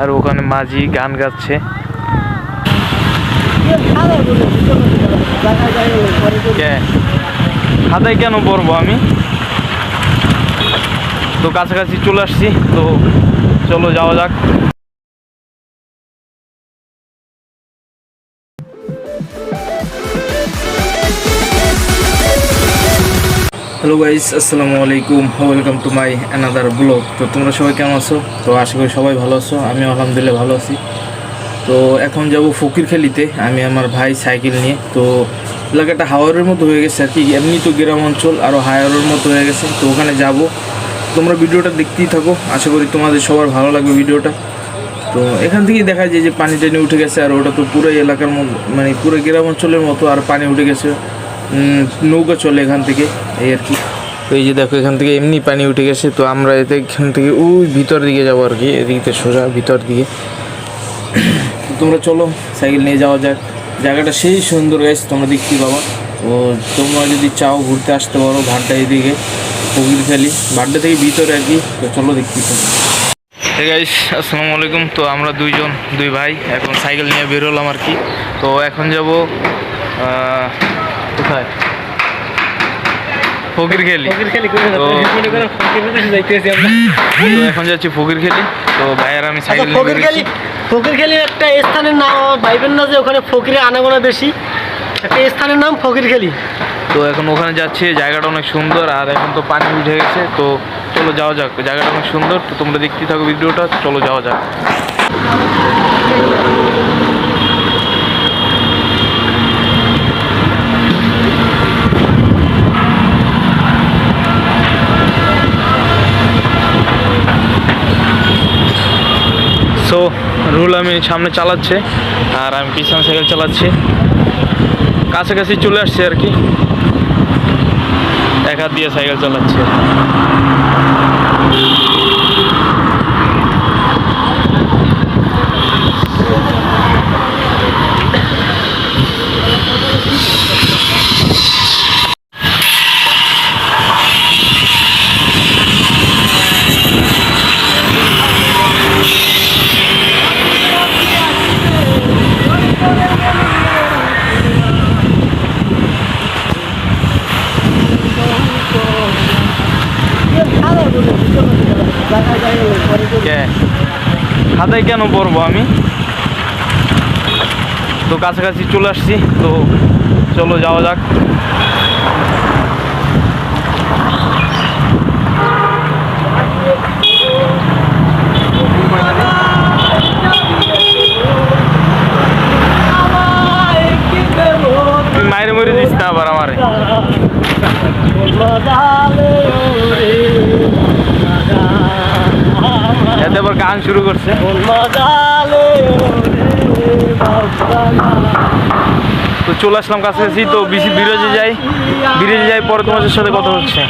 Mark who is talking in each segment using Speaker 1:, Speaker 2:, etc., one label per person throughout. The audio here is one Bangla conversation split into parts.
Speaker 1: আর ওখানে মাঝি গান গাচ্ছে। খাদায় কেন পড়বো আমি? তো কাছাকাছি চলে আসছি, তো চলো যাওয়া যাক। হ্যালো গাইস, আসসালামু আলাইকুম, welcome to my another blog. তো তোমরা সবাই কেমন আছো? তো আশা করি সবাই ভালো আছো, আমি আলহামদুলিল্লাহ ভালো আছি। তো এখন যাব ফকিরখালিতে, আমি আমার ভাই সাইকেল নিয়ে। তো এলাকাটা হাওরের মতো হয়ে গেছে আর কি, এমনি তো গ্রাম অঞ্চল, আরও হাওরের মতো হয়ে গেছে। তো ওখানে যাব, তোমরা ভিডিওটা দেখতেই থাকো, আশা করি তোমাদের সবার ভালো লাগবে ভিডিওটা। তো এখান থেকেই দেখা যায় যে পানি টানি উঠে গেছে, আর ওটা তো পুরো এলাকার মতো, মানে পুরো গ্রাম অঞ্চলের মতো, আর পানি উঠে গেছে। নৌকা চলে এখান থেকে, এই আর কি। তো এই যে দেখো, এখান থেকে এমনি পানি উঠে গেছে। তো আমরা এখান থেকে ওই ভিতর দিকে যাবো আর কি, এদিকে সোজা ভিতর দিকে। তোমরা চলো, সাইকেল নিয়ে যাওয়া যাক। জায়গাটা সেই সুন্দর গাইস, তোমরা দেখতেই পাবা। তো তোমরা যদি চাও ঘুরতে আসতে পারো ভাড্ডা এদিকে, ফকিরখালি ভাড্ডা থেকে ভিতরে আর কি। তো চলো দেখতেই পাবো। হ্যাঁ গাইস, আসসালামু আলাইকুম। তো আমরা দুই ভাই এখন সাইকেল নিয়ে বেরোলাম আর কি। তো এখন যাব কোথায়? ফকিরখালি। এখন যাচ্ছি ফকিরখালি। তো ভাইয়ার আমি সাইকেল
Speaker 2: ফকিরখালির একটা স্থানের নাম ভাইবেন না যে ওখানে ফকিরে আনাগোনা বেশি, একটা স্থানের নাম ফকিরখালি।
Speaker 1: তো এখন ওখানে যাচ্ছি, জায়গাটা অনেক সুন্দর, আর এখন তো পানি উঠে গেছে। তো চলো যাওয়া যাক, জায়গাটা অনেক সুন্দর। তো তোমরা দেখতেই থাকো ভিডিওটা, চলো যাওয়া যাক। সো রুল আমি সামনে চালাচ্ছে, আর আমি পিছনে সাইকেল চালাচ্ছি। কাছাকাছি চলে আসছে আর কি, এক হাত দিয়ে সাইকেল চালাচ্ছে। খাদায় কেন পড়বো আমি? তো কাছাকাছি চলে আসছি, তো চলো যাওয়া যাক। তুই মায়ের মরে দিস না আবার আমারে। এতে আবার গান শুরু করছে। তো চলে আসলাম কাছাকাছি। তো ব্রিজে যাই, পরে তোমাদের সাথে কথা হচ্ছে।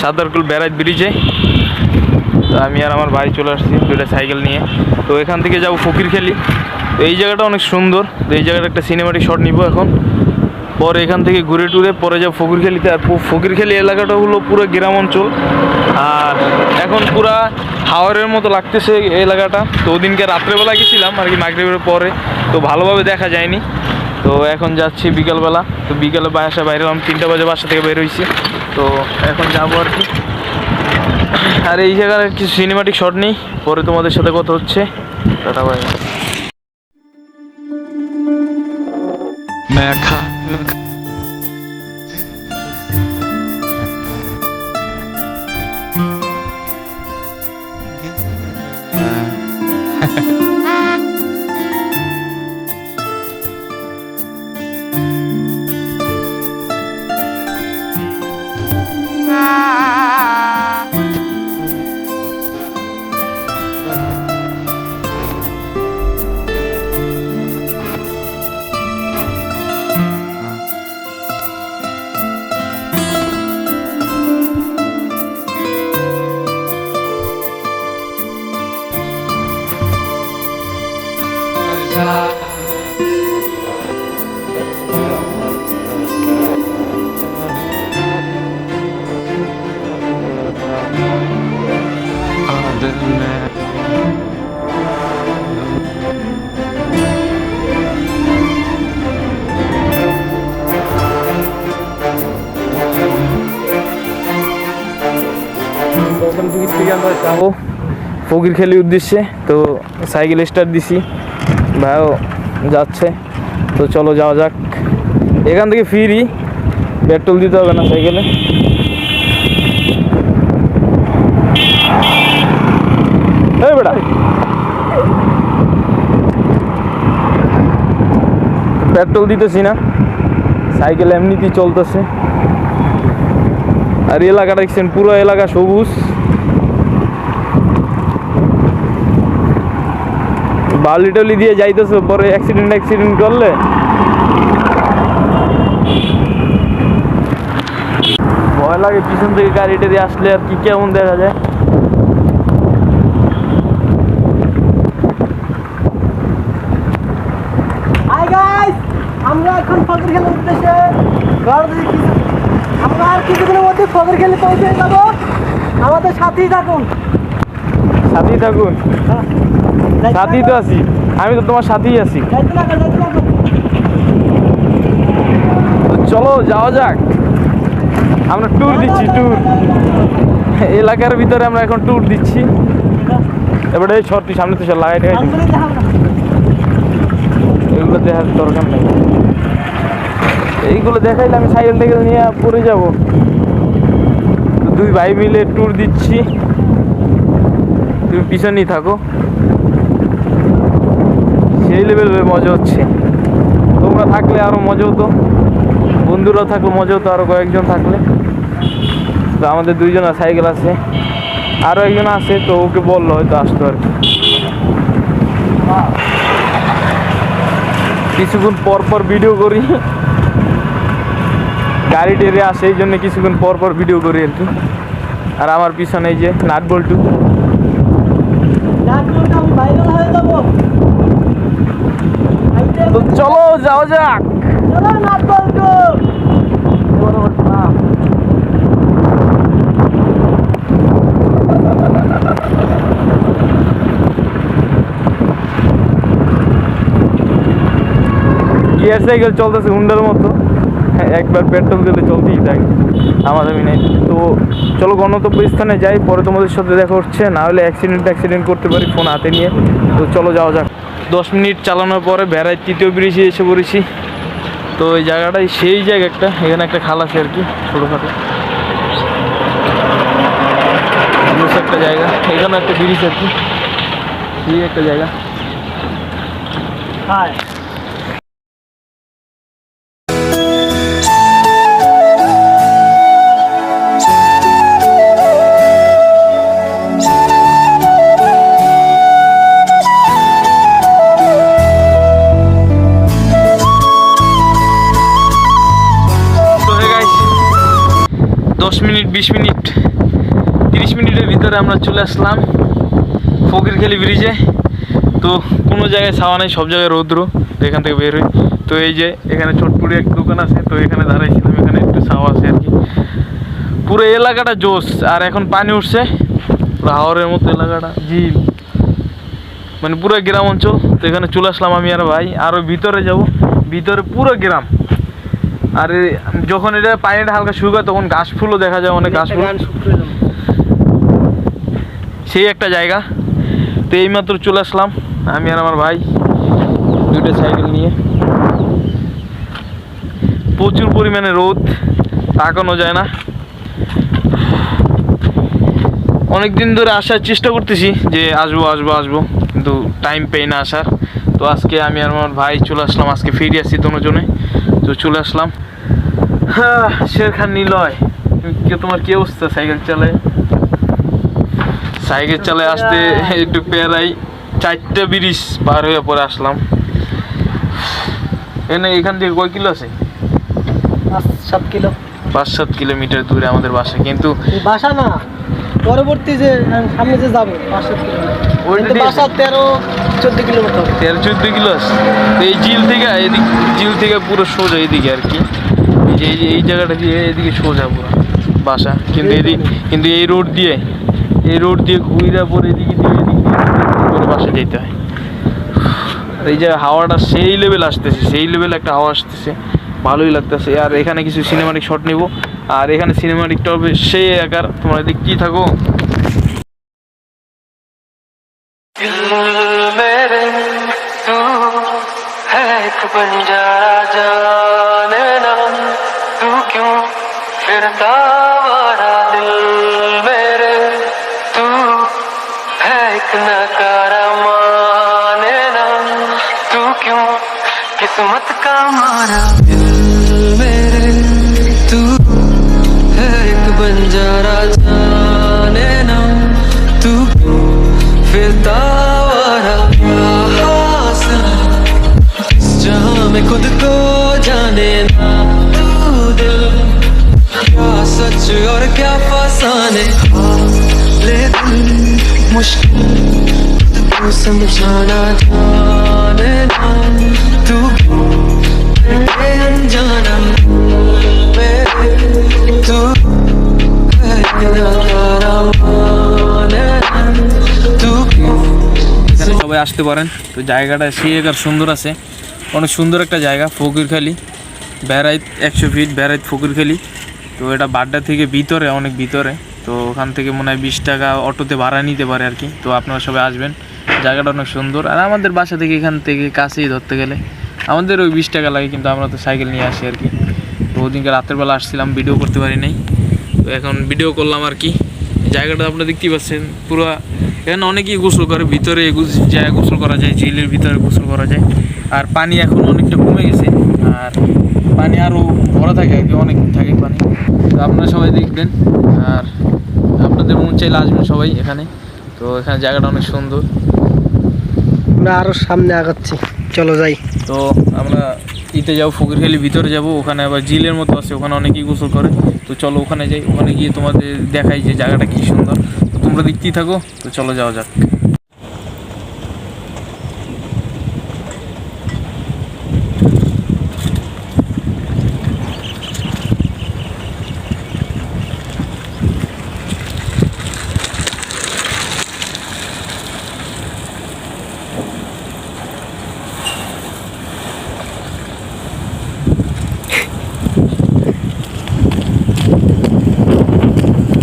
Speaker 1: সাদারকুল ব্যারাজ ব্রিজে। তো আমি আর আমার ভাই চলে আসছি দুইটা সাইকেল নিয়ে। তো এখান থেকে যাব ফকিরখালি। তো এই জায়গাটা অনেক সুন্দর। তো এই জায়গাটা একটা সিনেমাটিক শট নিব এখন, পরে এখান থেকে ঘুরে টুরে পরে যাব ফকিরখালিতে। আর ফকিরখালি এলাকাটা হলো পুরো গ্রাম অঞ্চল, আর এখন পুরা হাওরের মতো লাগতেছে এলাকাটা। তো ওদিনকে রাত্রেবেলা গেছিলাম আর কি, মাগরিবের পরে, তো ভালোভাবে দেখা যায়নি। তো এখন যাচ্ছি বিকালবেলা। তো বিকালে বাসা বাইরে হলাম, 3টা বাজে বাসা থেকে বের হয়েছি। তো এখন যাবো আর কি। আর এই জায়গার কিছু সিনেমাটিক শট নেই, পরে তোমাদের সাথে কথা হচ্ছে। Tata bye. ওখান থেকে আমরা যাবো ফকিরখালি উদ্দেশ্যে। তো সাইকেল স্টার্ট দিছি, ভাইও যাচ্ছে। তো চলো যাওয়া যাক। এখান থেকে ফিরি, পেট্রোল দিতে হবে না সাইকেলে। এই বেটা, পেট্রোল দিতেছি না, সাইকেল এমনিতেই চলতেছে। আর এলাকাটা দেখছেন, পুরো এলাকা সবুজ। বালি টালি দিয়ে যাইতেছে, পরে অ্যাক্সিডেন্ট করলে ভয় লাগে। পিছন থেকে গাড়িটা দিয়ে আসলে আর কি কেমন দেখা যায়।
Speaker 2: হাই গাইস, আমরা এখন ফকিরখালি উদ্দেশ্যে আমরা আর কিছুদিনের মধ্যে ফকিরখালি পৌঁছে যাবো। আমাদের সাথেই থাকুন।
Speaker 1: সাথেই থাকুন, সাথেই তো আছি, আমি তো তোমার সাথেই আছি। তো চলো যাওয়া যাক। আমরা ট্যুর দিচ্ছি, ট্যুর এলাকার ভিতরে আমরা এখন ট্যুর দিচ্ছি। এবারে এই ছটটি সামনে তো লাগাই টাগাই, এগুলো দেখার দরকার নেই। এইগুলো দেখাইলে আমি সাইকেল টাইকেল নিয়ে পড়ে যাবো। তো দুই ভাই মিলে ট্যুর দিচ্ছি, তুমি পিছনেই থাকো। সেই লেভেলের মজা হচ্ছে। তোমরা থাকলে আরো মজা হতো, বন্ধুরাও থাকলে মজা হতো, আরো কয়েকজন থাকলে। তো আমাদের 2জন সাইকেল আছে, আরো একজন আছে, তো ওকে বললো হয়তো আসতো আর কি। কিছুক্ষণ পর পর ভিডিও করি, গাড়ি টেরে আসে, এই জন্য কিছুক্ষণ পর পর ভিডিও করি আর কি। আর আমার পিছনে এই যে নাট বল্টু। তো চলো যাওয়া যাক। গিয়ার সাইকেল চলতেছে হুন্ডার মতো, একবার পেট্রোল দিলে চলতেই থাকে, আমাদের নেই। তো চলো গন্তব্য স্থানে যাই, পরে তোমাদের সাথে দেখা হচ্ছে। না হলে অ্যাক্সিডেন্ট করতে পারি ফোন হাতে নিয়ে। তো চলো যাওয়া যাক। 10 মিনিট চালানোর পরে বেড়ায় 3য় ব্রিজে এসে পড়েছি। তো এই জায়গাটাই সেই জায়গাটা, এখানে একটা খাল আছে আর কি, ছোটোখাটো একটা জায়গা। এখানে একটা ব্রিজ আর কি, সেই একটা জায়গা।
Speaker 2: হ্যাঁ,
Speaker 1: মিনিট 20 মিনিট 30 মিনিটের ভিতরে আমরা চলে আসলাম ফকিরখালি ব্রিজে। তো কোনো জায়গায় ছাওয়া নেই, সব জায়গায় রৌদ্র। তো এখান থেকে বের হই, তো এই যে এখানে ছোটপুরি এক দোকান আছে, তো এখানে দাঁড়াইছিলাম, এখানে একটু ছাওয়া আছে আর কি। পুরো এলাকাটা জোস। আর এখন পানি উঠছে, হাওরের মতো এলাকাটা, ঝিল, মানে পুরো গ্রাম অঞ্চল। তো এখানে চলে আসলাম আমি আর ভাই। আরও ভিতরে যাব, ভিতরে পুরো গ্রাম। আর যখন এটা পানিটা হালকা শুকায় তখন ঘাস ফুলও দেখা যায়, অনেক ঘাস ফুল, সেই একটা জায়গা। তো এইমাত্র চলে আসলাম আমি আর আমার ভাই দুইটা সাইকেল নিয়ে। প্রচুর পরিমাণে রোদ, তাকানো যায় না। অনেক দিন ধরে আসার চেষ্টা করতেছি যে আসবো আসবো আসবো, কিন্তু টাইম পাই না আসার। তো আজকে আমি আর আমার ভাই চলে আসলাম, আজকে ফিরে আসছি দুজনে। তো চলে আসলাম। হ্যাঁ, শেরখান নিলয়, তোমার কি অবস্থা? সাইকেল চালায় আসতে একটু পেয়ারাই 4টা ব্রিজ পার হয়ে পরে আসলাম। এখান থেকে কয় কিলো আছে?
Speaker 2: 5-7 কিলো,
Speaker 1: 5-7 কিলোমিটার দূরে আমাদের বাসা। কিন্তু
Speaker 2: বাসা না, পরবর্তী যে সামনে যে যাবো 5-7 কিলো, বাসা 13-14 কিলোমিটার,
Speaker 1: 13-14 কিলো আছে। তো এই ঝিল থেকে পুরো সোজা এদিকে আর কি, এই জায়গাটা দিয়ে এদিকে সোজা পুরো বাসা। কিন্তু এই রোড দিয়ে ঘুরা পরে এদিকে করে বাসা যেতে হয়। এই যে হাওয়াটা সেই লেভেল আসতেছে, সেই লেভেল একটা হাওয়া আসতেছে, ভালোই লাগতেছে। আর এখানে কিছু সিনেমাটিক শট নিব, আর এখানে সিনেমাটিকটা হবে সেই একার, তোমরা দেখতেই থাকো।
Speaker 3: किस्मत का मारा दिल मेरे, तू है एक बंजारा, जाने ना तू फिरता वारा जहाँ मैं खुद को जाने ना तू दिल, क्या सच और क्या फसाने ले दिल, मुश्किल खुद को समझाना, जाने ना तू अनजाना मेरे, तू है किनारा माने तू।
Speaker 1: এখানে সবাই আসতে পারেন। তো জায়গাটা সেই একার সুন্দর আছে, অনেক সুন্দর একটা জায়গা। ফকিরখালি বেড়াইত 100 ফিট বেড়াইত ফকিরখালি। তো এটা বাড্ডা থেকে ভিতরে, অনেক ভিতরে। তো ওখান থেকে মনে হয় 20 টাকা অটোতে ভাড়া নিতে পারে আর কি। তো আপনারা সবাই আসবেন, জায়গাটা অনেক সুন্দর। আর আমাদের বাসা থেকে এখান থেকে কাছেই ধরতে গেলে আমাদের ওই 20 টাকা লাগে, কিন্তু আমরা তো সাইকেল নিয়ে আসি আর কি। তো ওদিনকে রাতের বেলা আসছিলাম, ভিডিও করতে পারি নাই, তো এখন ভিডিও করলাম আর কি। জায়গাটা আপনারা দেখতেই পাচ্ছেন পুরো। এখানে অনেকেই গোসল করে, ভিতরে যায় গোসল করা যায়, ঝিলের ভিতরে গোসল করা যায়। আর পানি এখন অনেকটা কমে গেছে, আর পানি আরও ভরা থাকে আর কি, অনেক থাকে পানি। তো আপনারা সবাই দেখবেন, আর আপনাদের মন চাইলে আসবেন সবাই এখানে। তো এখানে জায়গাটা অনেক সুন্দর।
Speaker 2: আমরা আরো সামনে আগাচ্ছি, চলো যাই।
Speaker 1: তো আমরা যাবো ফকিরখালি ভিতরে যাব, ওখানে আবার ঝিলের মতো আছে, ওখানে অনেকেই গোসল করে। তো চলো ওখানে যাই, ওখানে গিয়ে তোমাদের দেখাই যে জায়গাটা কি সুন্দর। তো তোমরা দেখতেই থাকো, তো চলো যাওয়া যাক।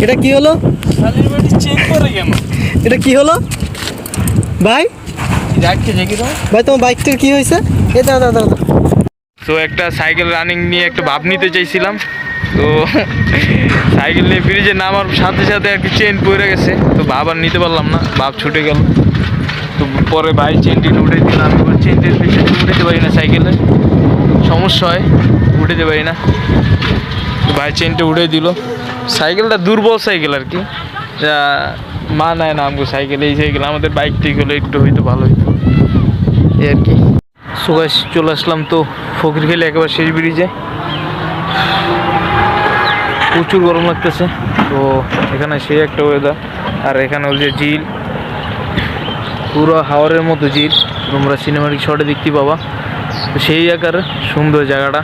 Speaker 2: এটা কি হলো?
Speaker 1: চেক করে কেন?
Speaker 2: এটা কি হলো ভাই? ভাই তোমার বাইকটার কি হয়েছে? এ দাদা দাদা,
Speaker 1: তো একটা সাইকেল রানিং নিয়ে একটা ভাব নিতে চাইছিলাম। তো সাইকেল নিয়ে ব্রিজে নামার সাথে সাথে আর কি চেন পড়ে গেছে। তো ভাব আর নিতে পারলাম না, ভাব ছুটে গেল। তো পরে ভাই চেনটি উঠে দিল। আমি চেনটির পিছনে উঠেতে পারি না, সাইকেলে সমস্যা হয়, উঠেতে পারি না। তো ভাই চেনটা উঠে দিল। সাইকেলটা দুর্বল সাইকেল আর কি, যা মানায় না আমগো সাইকেল। এই সাইকেল আমাদের বাইক ঠিক হলে একটু হয়তো ভালো হইতো এই আর কি। সো গাইস, চলে আসলাম তো ফকিরখালি একেবারে শেষ ব্রিজে। প্রচুর গরম লাগতেছে। তো এখানে সেই একটা ওয়েদার, আর এখানে ওই যে ঝিল, পুরো হাওরের মতো ঝিল, তোমরা সিনেমাটিক শটে দেখতে পাবা। তো সেই আকারে সুন্দর জায়গাটা।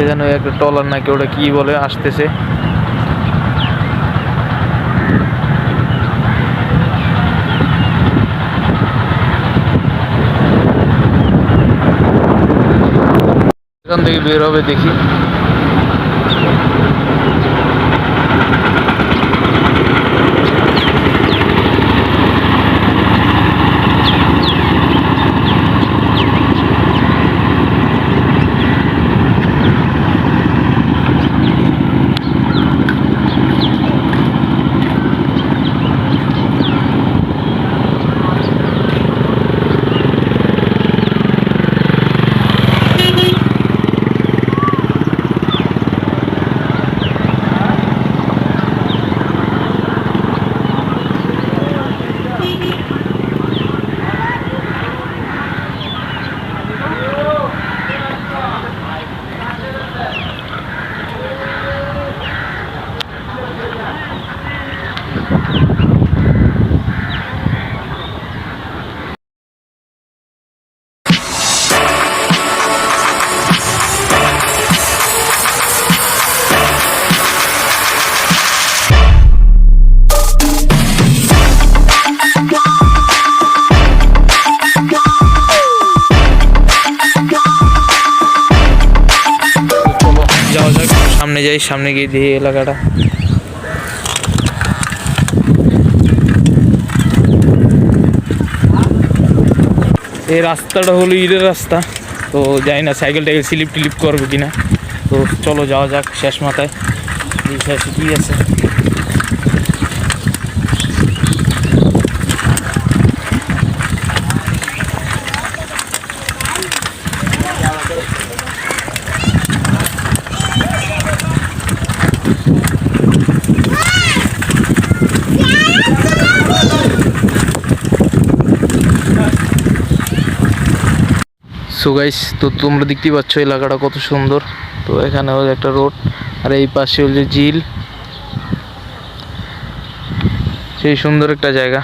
Speaker 1: এখানে একটা টলার নাকি ওটা কি বলে আসতেছে। কোনখান থেকে বের হবে দেখি। যাওয়া যাক, সামনে যাই, সামনে গিয়ে দেখি এলাকাটা। এই রাস্তাটা হলো ইটের রাস্তা, তো জানি না সাইকেল টাইকেল স্লিপ টিলিপ করবে কিনা। তো চলো যাওয়া যাক শেষ মাথায়, শেষে কী আছে। সো গাইস, তো তোমরা দেখতেই পাচ্ছ এলাকাটা কত সুন্দর। তো এখানে হলো একটা রোড, আর এই পাশে হলো ঝিল, সেই সুন্দর একটা জায়গা।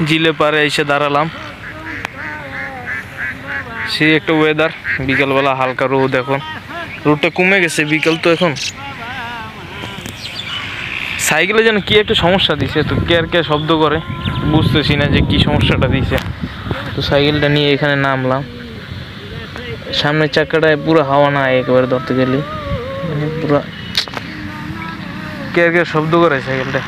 Speaker 1: ঝিলে পারে এসে দাঁড়ালাম, সেই একটা ওয়েদার, বিকালবেলা হালকা রোদ। এখন রোদটা কমে গেছে, বিকাল তো এখন। সাইকেলে যেন কি একটা সমস্যা দিছে, তো কে শব্দ করে বুঝতেছি না যে কি সমস্যাটা দিছে। তো সাইকেলটা নিয়ে এখানে নামলাম, সামনের চাকাটায় পুরো হাওয়া না একেবারে ধরতে গেলে, মানে পুরো কে শব্দ করে সাইকেলটা।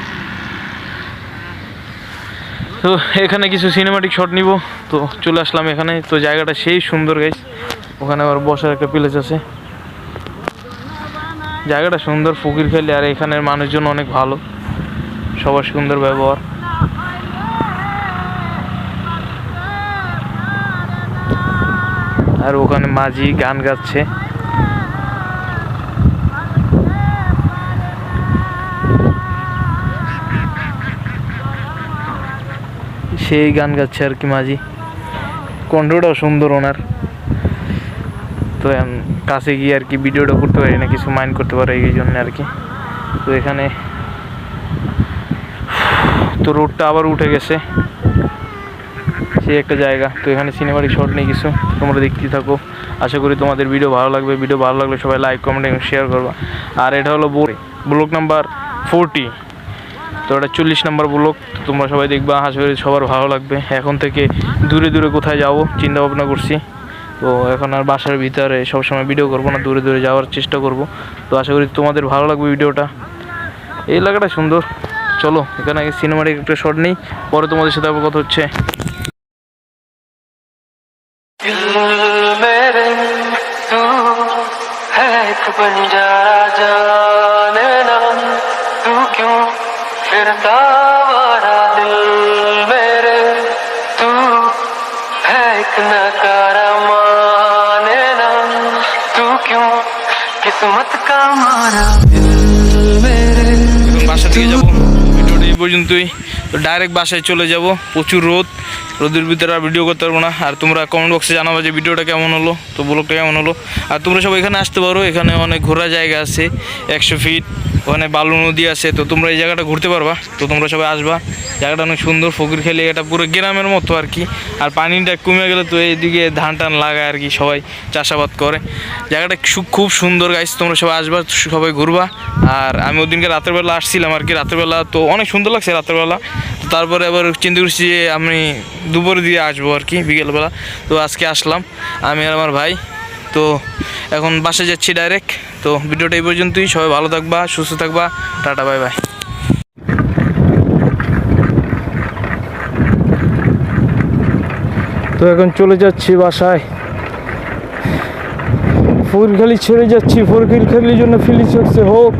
Speaker 1: তো এখানে কিছু সিনেমাটিক শট নিব, তো চলে আসলাম এখানে। তো জায়গাটা সেই সুন্দর গাইস, ওখানে আবার বসার একটা প্লেস আছে, জায়গাটা সুন্দর, ফকিরখালী। আর এখানের মানুষজন অনেক ভালো, সবার সুন্দর ব্যবহার। আর ওখানে মাঝি গান গাচ্ছে, সেই গান গাচ্ছে আর কি মাঝি, কণ্ঠটাও সুন্দর ওনার। তো কাছে গিয়ে আর কি ভিডিওটা করতে পারি না, কিছু মাইন্ড করতে পারে এই জন্য আর কি। তো এখানে তো রোডটা আবার উঠে গেছে, সেই একটা জায়গা। তো এখানে সিনেমাটিক শট নেই কিছু, তোমরা দেখতেই থাকো। আশা করি তোমাদের ভিডিও ভালো লাগবে। ভিডিও ভালো লাগলে সবাই লাইক, কমেন্ট এবং শেয়ার করবা। আর এটা হলো ব্লক নাম্বার 40, তো এটা 40 নম্বর ব্লক। তোমরা সবাই দেখবা, আশা করি সবার ভালো লাগবে। এখন থেকে দূরে দূরে কোথায় যাব চিন্তা ভাবনা করছি। তো এখন আর বাসার ভিতরে সবসময় ভিডিও করবো না, দূরে দূরে যাওয়ার চেষ্টা করব। তো আশা করি তোমাদের ভালো লাগবে ভিডিওটা। এই এলাকাটা সুন্দর। চলো এখানে সিনেমাটিক একটা শট নেই, পরে তোমাদের সাথে আবার কথা হচ্ছে।
Speaker 3: मेरे तू है एक बंजारा, जाने ना तू क्यों फिरता आवारा। दिल मेरे तू है एक नकारा,
Speaker 1: পর্যন্তই। তো ডাইরেক্ট বাসায় চলে যাব, প্রচুর রোদের ভিতরে আর ভিডিও করতে পারবো না। আর তোমরা কমেন্ট বক্সে জানাবো যে ভিডিওটা কেমন হলো, তো ব্লগটা কেমন হলো। আর তোমরা সব এখানে আসতে পারো, এখানে অনেক ঘোরার জায়গা আছে, 100 ফিট ওখানে বালু নদী আছে, তো তোমরা এই জায়গাটা ঘুরতে পারবা। তো তোমরা সবাই আসবা, জায়গাটা অনেক সুন্দর। ফকিরখালি এটা পুরো গ্রামের মতো আর কি। আর পানিটা কমে গেলে তো এইদিকে ধান টান লাগায় আর কি, সবাই চাষাবাদ করে। জায়গাটা খুব সুন্দর গাইস, তোমরা সবাই আসবা, সবাই ঘুরবা। আর আমি ওদিনকে রাতের বেলা আসছিলাম আর কি, রাতের বেলা তো অনেক সুন্দর লাগছে রাতের বেলা। তো তারপরে আবার চিন্তা করছি যে আমি দুপুর দিয়ে আসবো আর কি, বিকেলবেলা। তো আজকে আসলাম আমি আর আমার ভাই। তো এখন বাসে যাচ্ছি ডাইরেক্ট। তো ভিডিওটা এই পর্যন্তই, সবাই ভালো থাকবা, সুস্থ থাকবা, টাটা বাই বাই। তো এখন চলে যাচ্ছি বাসায়, ফকিরখালি ছেড়ে যাচ্ছি। ফকিরখালির জন্য ফিলিংস হচ্ছে হোক,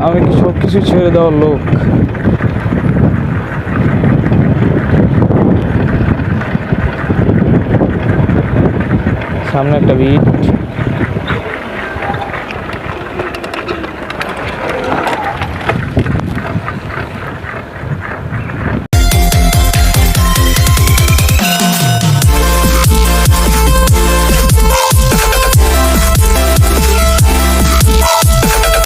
Speaker 1: আমি কি সব কিছু ছেড়ে দেওয়ার লোক। সামনে একটা বিট।